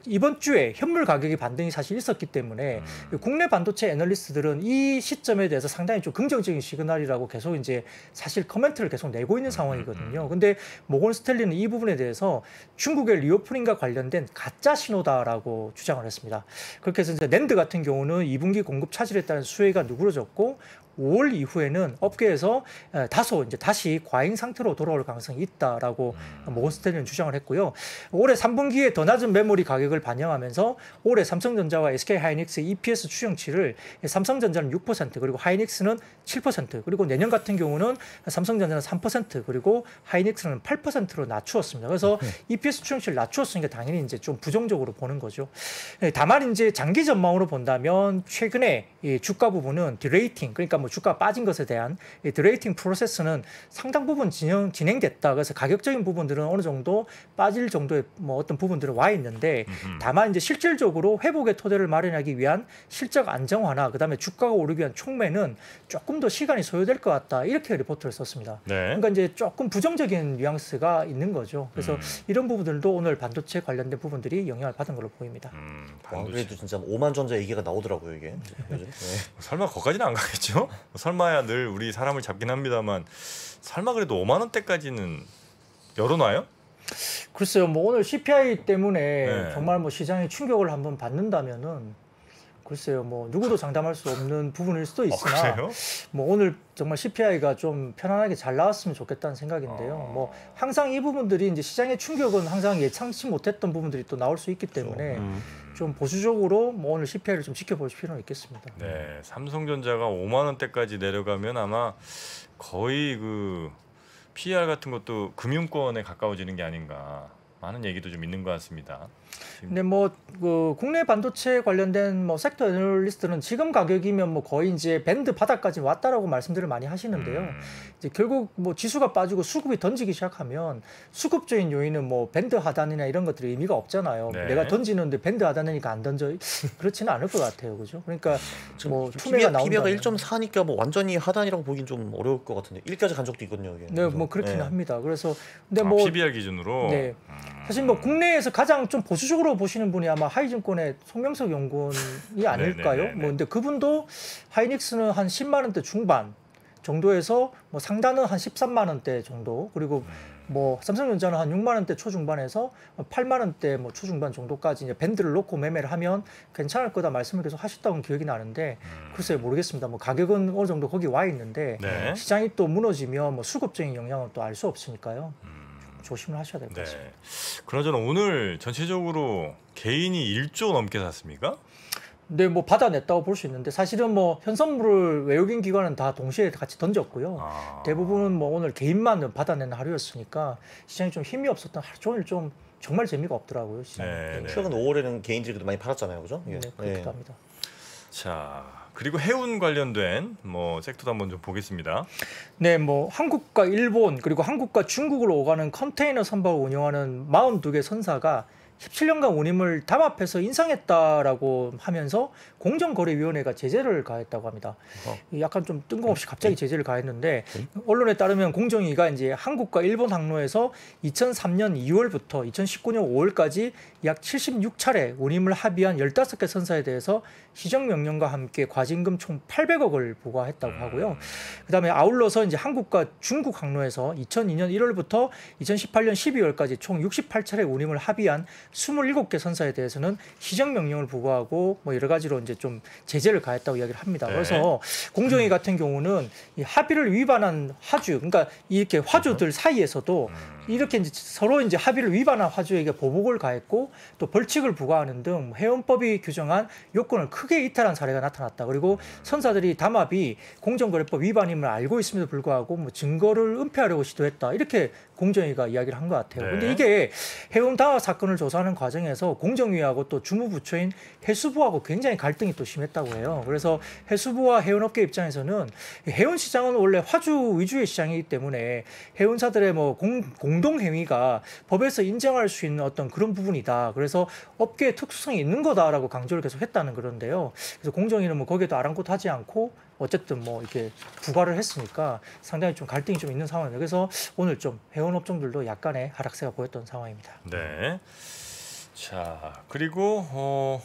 이번 주에 현물 가격이 반등이 사실 있었기 때문에 국내 반도체 애널리스트들은 이 시점에 대해서 상당히 좀 긍정적인 시그널이라고 계속 이제 사실 코멘트를 계속 내고 있는 상황이거든요. 근데 모건 스탠리는 이 부분에 대해서 중국의 리오프닝과 관련된 가짜 신호다라고 주장을 했습니다. 그렇게 해서 이제 낸드 같은 경우는 2분기 공급 차질에 따른 수혜가 누그러졌고 5월 이후에는 업계에서 다소 이제 다시 과잉 상태로 돌아올 가능성이 있다라고 모건 스탠리는 주장을 했고요. 올해 3분기에 더 낮은 메모리 가격을 반영하면서 올해 삼성전자와 SK 하이닉스의 EPS 추정치를 삼성전자는 6% 그리고 하이닉스는 7% 그리고 내년 같은 경우는 삼성전자는 3% 그리고 하이닉스는 8%로 낮추었습니다. 그래서 EPS 추정치를 낮추었으니까 당연히 이제 좀 부정적으로 보는 거죠. 다만 이제 장기 전망으로 본다면 최근에 이 주가 부분은 디레이팅 그러니까 뭐 주가 빠진 것에 대한 이 디레이팅 프로세스는 상당 부분 진행됐다. 그래서 가격적인 부분들은 어느 정도 빠질 정도의 뭐 어떤 부분들은 와 있는데 다만 이제 실질적으로 회복의 토대를 마련하기 위한 실적 안정화나 그다음에 주가가 오르기 위한 촉매는 조금 더 시간이 소요될 것 같다. 이렇게 리포트를 썼습니다. 네. 그러니까 이제 조금 부정적인 뉘앙스가 있는 거죠. 그래서 이런 부분들도 오늘 반도체 관련된 부분들이 영향을 받은 걸로 보입니다. 와, 그래도 진짜 5만 전자 얘기가 나오더라고요 이게. 요즘. 네. 설마 거기까지는 안 가겠죠? 설마야 늘 우리 사람을 잡긴 합니다만 설마 그래도 5만 원대까지는 열어놔요? 글쎄요, 뭐 오늘 CPI 때문에 네. 정말 뭐 시장에 충격을 한번 받는다면은 글쎄요, 뭐 누구도 장담할 수 없는 부분일 수도 있으나 그래요? 뭐 오늘 정말 CPI가 좀 편안하게 잘 나왔으면 좋겠다는 생각인데요. 뭐 항상 이 부분들이 이제 시장의 충격은 항상 예상치 못했던 부분들이 또 나올 수 있기 때문에 좀 보수적으로 뭐 오늘 CPI를 좀 지켜볼 필요는 있겠습니다. 네, 삼성전자가 5만 원대까지 내려가면 아마 거의 그 PER 같은 것도 금융권에 가까워지는 게 아닌가 많은 얘기도 좀 있는 것 같습니다. 근데 뭐 그 국내 반도체 관련된 뭐 섹터 애널리스트는 지금 가격이면 뭐 거의 이제 밴드 바닥까지 왔다라고 말씀들을 많이 하시는데요. 이제 결국 뭐 지수가 빠지고 수급이 던지기 시작하면 수급적인 요인은 뭐 밴드 하단이나 이런 것들이 의미가 없잖아요. 네. 내가 던지는데 밴드 하단이니까 안 던져 그렇지는 않을 것 같아요, 그죠? 그러니까 뭐 투매가 PBR가 나온다면 1.4니까 뭐 완전히 하단이라고 보긴 좀 어려울 것 같은데 1까지 간 적도 있거든요. 이게. 네, 뭐 그렇긴 네. 합니다. 그래서 근데 뭐 PBR 기준으로 네. 사실 뭐 국내에서 가장 좀 보수적으로 보시는 분이 아마 하이증권의 송명석 연구원이 아닐까요? 네네네네. 뭐 근데 그분도 하이닉스는 한 10만 원대 중반 정도에서 뭐 상단은 한 13만 원대 정도 그리고 뭐 삼성전자는 한 6만 원대 초중반에서 8만 원대 뭐 초중반 정도까지 이제 밴드를 놓고 매매를 하면 괜찮을 거다 말씀을 계속 하셨다고 기억이 나는데 글쎄요 모르겠습니다. 뭐 가격은 어느 정도 거기 와 있는데 네. 시장이 또 무너지면 뭐 수급적인 영향은 또 알 수 없으니까요. 조심을 하셔야 될 것 네. 같습니다. 그나저나 오늘 전체적으로 개인이 1조 넘게 샀습니까? 네, 뭐 받아냈다고 볼 수 있는데 사실은 뭐 현선물을 외국인 기관은 다 동시에 같이 던졌고요. 대부분은 뭐 오늘 개인만 받아내는 하루였으니까 시장이 좀 힘이 없었던 하루 종일 좀 정말 재미가 없더라고요. 시장. 네. 최근 5월에는 개인들이 많이 팔았잖아요, 그죠? 네, 예. 그렇기도 합니다. 자, 그리고 해운 관련된 뭐 섹터도 한번 좀 보겠습니다. 네, 뭐 한국과 일본 그리고 한국과 중국으로 오가는 컨테이너 선박을 운영하는 42개 선사가 17년간 운임을 담합해서 인상했다라고 하면서 공정거래위원회가 제재를 가했다고 합니다. 약간 좀 뜬금없이 갑자기 제재를 가했는데 언론에 따르면 공정위가 이제 한국과 일본 항로에서 2003년 2월부터 2019년 5월까지 약 76차례 운임을 합의한 15개 선사에 대해서 시정명령과 함께 과징금 총 800억을 부과했다고 하고요. 그다음에 아울러서 이제 한국과 중국 항로에서 2002년 1월부터 2018년 12월까지 총 68차례 운임을 합의한 27개 선사에 대해서는 시정명령을 부과하고 뭐 여러 가지로 이제 좀 제재를 가했다고 이야기를 합니다. 네. 그래서 공정위 같은 경우는 이 합의를 위반한 화주, 그러니까 이렇게 화주들 사이에서도 이렇게 이제 서로 이제 합의를 위반한 화주에게 보복을 가했고 또 벌칙을 부과하는 등 해운법이 규정한 요건을 크게 이탈한 사례가 나타났다. 그리고 선사들이 담합이 공정거래법 위반임을 알고 있음에도 불구하고 뭐 증거를 은폐하려고 시도했다. 이렇게 공정위가 이야기를 한 것 같아요. 네. 근데 이게 해운 담합 사건을 조사하는 과정에서 공정위하고 또 주무부처인 해수부하고 굉장히 갈등이 또 심했다고 해요. 그래서 해수부와 해운업계 입장에서는 해운 시장은 원래 화주 위주의 시장이기 때문에 해운사들의 뭐 공동 행위가 법에서 인정할 수 있는 어떤 그런 부분이다. 그래서 업계의 특수성이 있는 거다라고 강조를 계속 했다는 그런데요. 그래서 공정위는 뭐 거기에도 아랑곳하지 않고 어쨌든 뭐 이렇게 부과를 했으니까 상당히 좀 갈등이 좀 있는 상황입니다. 그래서 오늘 좀 해운 업종들도 약간의 하락세가 보였던 상황입니다. 네. 자, 그리고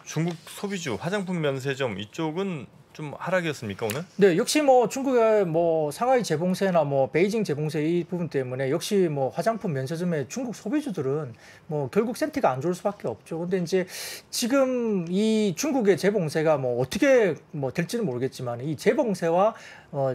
중국 소비주 화장품 면세점 이쪽은 좀 하락이었습니까 오늘? 네, 역시 뭐 중국의 뭐 상하이 재봉세나 뭐 베이징 재봉세 이 부분 때문에 역시 뭐 화장품 면세점의 중국 소비주들은 뭐 결국 센티가 안 좋을 수밖에 없죠. 근데 이제 지금 이 중국의 재봉세가 뭐 어떻게 뭐 될지는 모르겠지만 이 재봉세와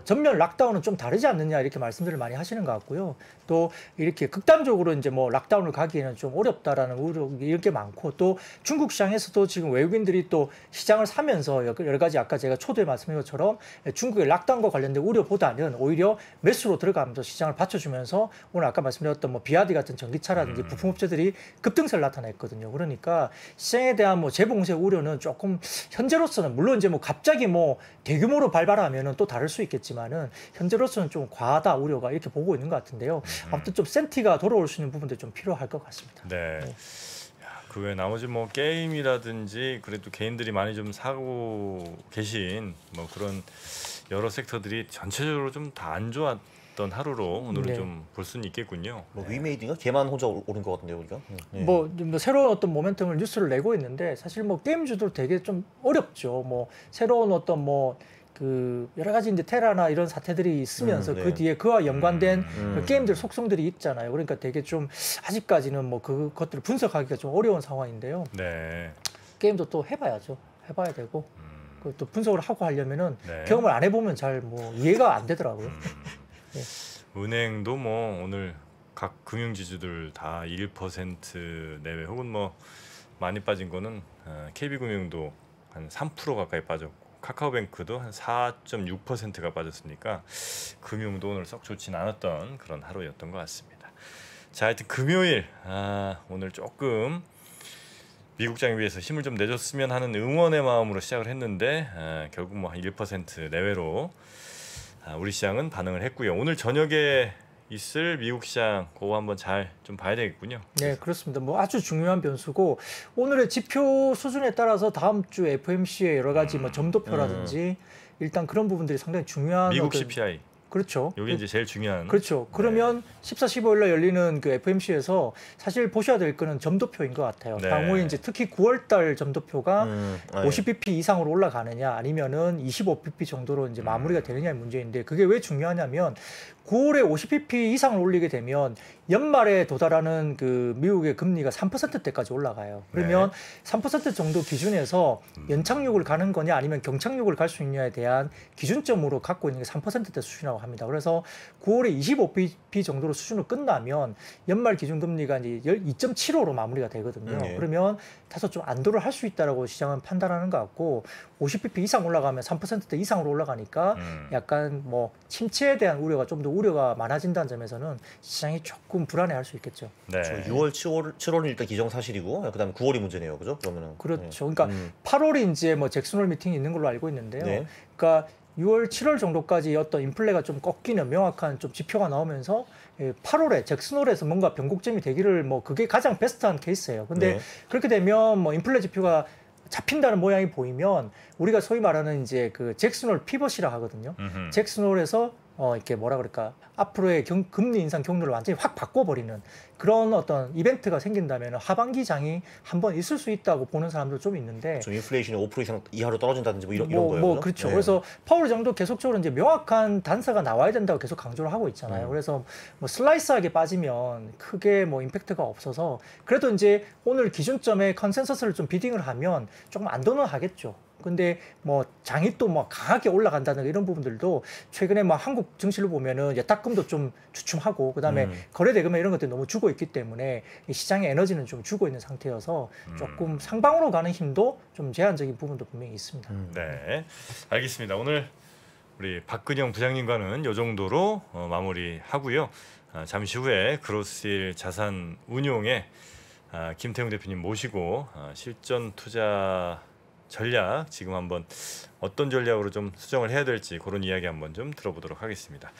전면 락다운은 좀 다르지 않느냐 이렇게 말씀들을 많이 하시는 것 같고요. 또 이렇게 극단적으로 이제 뭐 락다운을 가기에는 좀 어렵다라는 우려 이런 게 많고 또 중국 시장에서도 지금 외국인들이 또 시장을 사면서 여러 가지 아까 제가 초도에 말씀드린 것처럼 중국의 락다운과 관련된 우려보다는 오히려 매수로 들어가면서 시장을 받쳐주면서 오늘 아까 말씀드렸던 뭐 비아디 같은 전기차라든지 부품업체들이 급등세를 나타냈거든요. 그러니까 시장에 대한 뭐 재봉세 우려는 조금 현재로서는 물론 이제 뭐 갑자기 뭐 대규모로 발발하면은 또 다를 수 있겠지만은 현재로서는 좀 과하다 우려가 이렇게 보고 있는 것 같은데요. 아무튼 좀 센티가 돌아올 수 있는 부분들 좀 필요할 것 같습니다. 네. 그 외 나머지 뭐 게임이라든지 그래도 개인들이 많이 좀 사고 계신 뭐 그런 여러 섹터들이 전체적으로 좀 다 안 좋았던 하루로 오늘은 네. 좀 볼 수는 있겠군요. 뭐 위메이드인가? 걔만 혼자 오른 것 같은데요, 우리가. 네. 뭐 새로운 어떤 모멘텀을 뉴스를 내고 있는데 사실 뭐 게임주도 되게 좀 어렵죠. 뭐 새로운 어떤 뭐 그 여러 가지 이제 테라나 이런 사태들이 있으면서 네. 그 뒤에 그와 연관된 그 게임들 속성들이 있잖아요. 그러니까 되게 좀 아직까지는 뭐 그것들을 분석하기가 좀 어려운 상황인데요. 네. 게임도 또 해봐야죠. 해봐야 되고 또 분석을 하고 하려면은 네. 경험을 안 해보면 잘 뭐 이해가 안 되더라고요. 네. 은행도 뭐 오늘 각 금융지주들 다 1% 내외 혹은 뭐 많이 빠진 거는 KB금융도 한 3% 가까이 빠졌고 카카오뱅크도 한 4.6%가 빠졌으니까 금융도 오늘 썩 좋지는 않았던 그런 하루였던 것 같습니다. 자, 하여튼 금요일 오늘 조금 미국장에 비해서 힘을 좀 내줬으면 하는 응원의 마음으로 시작을 했는데 결국 뭐 한 1% 내외로 우리 시장은 반응을 했고요. 오늘 저녁에 있을 미국 시장 그거 한번 잘 좀 봐야 되겠군요. 네, 그렇습니다. 뭐 아주 중요한 변수고 오늘의 지표 수준에 따라서 다음 주 FOMC의 여러 가지 뭐 점도표라든지 일단 그런 부분들이 상당히 중요한 미국 CPI. 그렇죠. 이게 이제 제일 중요한. 그렇죠. 그러면 14, 15일 날 열리는 그 FOMC에서 사실 보셔야 될 거는 점도표인 것 같아요. 네. 향후에 이제 특히 9월 달 점도표가 예. 50bp 이상으로 올라가느냐 아니면은 25bp 정도로 이제 마무리가 되느냐의 문제인데 그게 왜 중요하냐면 9월에 50bp 이상을 올리게 되면 연말에 도달하는 그 미국의 금리가 3%대까지 올라가요. 그러면 3% 정도 기준에서 연착륙을 가는 거냐 아니면 경착륙을 갈 수 있냐에 대한 기준점으로 갖고 있는 게 3%대 수준이라고 합니다. 그래서 9월에 25bp 정도로 수준으로 끝나면 연말 기준 금리가 이제 2.75로 마무리가 되거든요. 그러면 다소 좀 안도를 할 수 있다라고 시장은 판단하는 것 같고 50bp 이상 올라가면 3%대 이상으로 올라가니까 약간 뭐 침체에 대한 우려가 좀 더 우려가 많아진다는 점에서는 시장이 조금 불안해할 수 있겠죠. 네. 6월, 7월은 일단 기정사실이고 그다음에 9월이 문제네요, 그죠? 그러면은 그렇죠. 그러니까 8월이 이제 뭐 잭슨홀 미팅이 있는 걸로 알고 있는데요. 그러니까 6월, 7월 정도까지 어떤 인플레가 좀 꺾이는 명확한 좀 지표가 나오면서 8월에 잭슨홀에서 뭔가 변곡점이 되기를 뭐 그게 가장 베스트한 케이스예요. 근데 그렇게 되면 뭐 인플레 지표가 잡힌다는 모양이 보이면 우리가 소위 말하는 이제 그 잭슨홀 피벗이라 하거든요. 잭슨홀에서 이렇게 뭐라 그럴까 앞으로의 금리 인상 경로를 완전히 확 바꿔버리는 그런 어떤 이벤트가 생긴다면 하반기 장이 한번 있을 수 있다고 보는 사람도 좀 있는데 좀 인플레이션이 5% 이상 이하로 떨어진다든지 뭐 이런 거예요. 그렇죠. 네. 그래서 파월 정도 계속적으로 이제 명확한 단서가 나와야 된다고 계속 강조를 하고 있잖아요. 그래서 뭐 슬라이스하게 빠지면 크게 뭐 임팩트가 없어서 그래도 이제 오늘 기준점에 컨센서스를 좀 비딩을 하면 조금 안도는 하겠죠. 근데 뭐 장이 또 뭐 강하게 올라간다는 이런 부분들도 최근에 뭐 한국 증시를 보면은 예탁금도 좀 주춤하고 그다음에 거래대금에 이런 것들이 너무 죽어 있기 때문에 이 시장의 에너지는 좀 죽어 있는 상태여서 조금 상방으로 가는 힘도 좀 제한적인 부분도 분명히 있습니다. 네, 알겠습니다. 오늘 우리 박근영 부장님과는 이 정도로 마무리하고요. 잠시 후에 그로스힐 자산 운용에 김태웅 대표님 모시고 실전 투자 전략 지금 한번 어떤 전략으로 좀 수정을 해야 될지 그런 이야기 한번 좀 들어보도록 하겠습니다.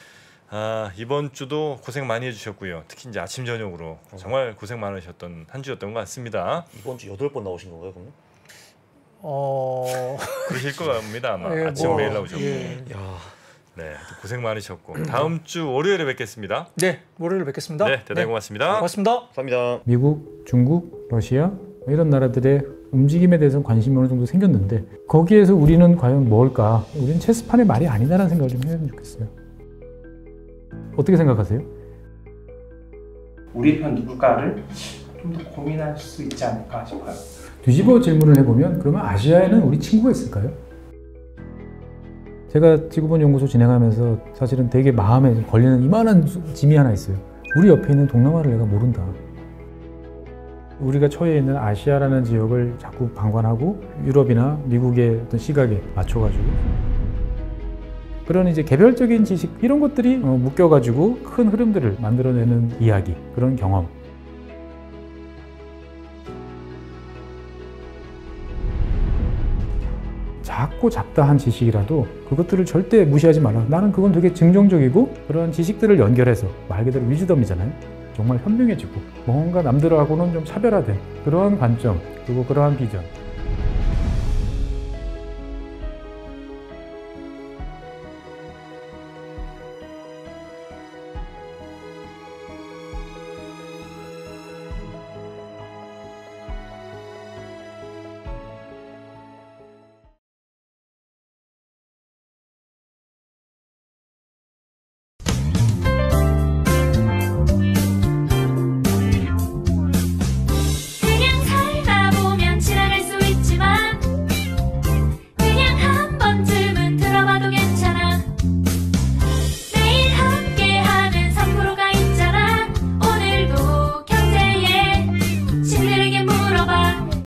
이번 주도 고생 많이 해주셨고요. 특히 이제 아침 저녁으로 정말 고생 많으셨던 한 주였던 것 같습니다. 이번 주 8번 나오신 건가요, 그러면? 그러실 겁니다 아마. 아침 매일 나오셨고. 네, 고생 많으셨고 다음 주 월요일에 뵙겠습니다. 네, 월요일에 뵙겠습니다. 네, 대단히 고맙습니다. 고맙습니다. 감사합니다. 미국, 중국, 러시아 이런 나라들의 움직임에 대해서 관심이 어느 정도 생겼는데 거기에서 우리는 과연 뭘까? 우리는 체스판의 말이 아니다라는 생각을 좀 해보면 좋겠어요. 어떻게 생각하세요? 우리 편 누굴까를 좀 더 고민할 수 있지 않을까 싶어요. 뒤집어 질문을 해보면 그러면 아시아에는 우리 친구가 있을까요? 제가 지구본 연구소 진행하면서 사실은 되게 마음에 걸리는 이만한 짐이 하나 있어요. 우리 옆에 있는 동남아를 내가 모른다. 우리가 처해 있는 아시아라는 지역을 자꾸 방관하고 유럽이나 미국의 어떤 시각에 맞춰가지고 그런 이제 개별적인 지식 이런 것들이 묶여가지고 큰 흐름들을 만들어내는 이야기, 그런 경험. 작고 잡다한 지식이라도 그것들을 절대 무시하지 말라. 나는 그건 되게 긍정적이고 그런 지식들을 연결해서 말 그대로 위즈덤이잖아요. 정말 현명해지고 뭔가 남들하고는 좀 차별화된 그러한 관점 그리고 그러한 비전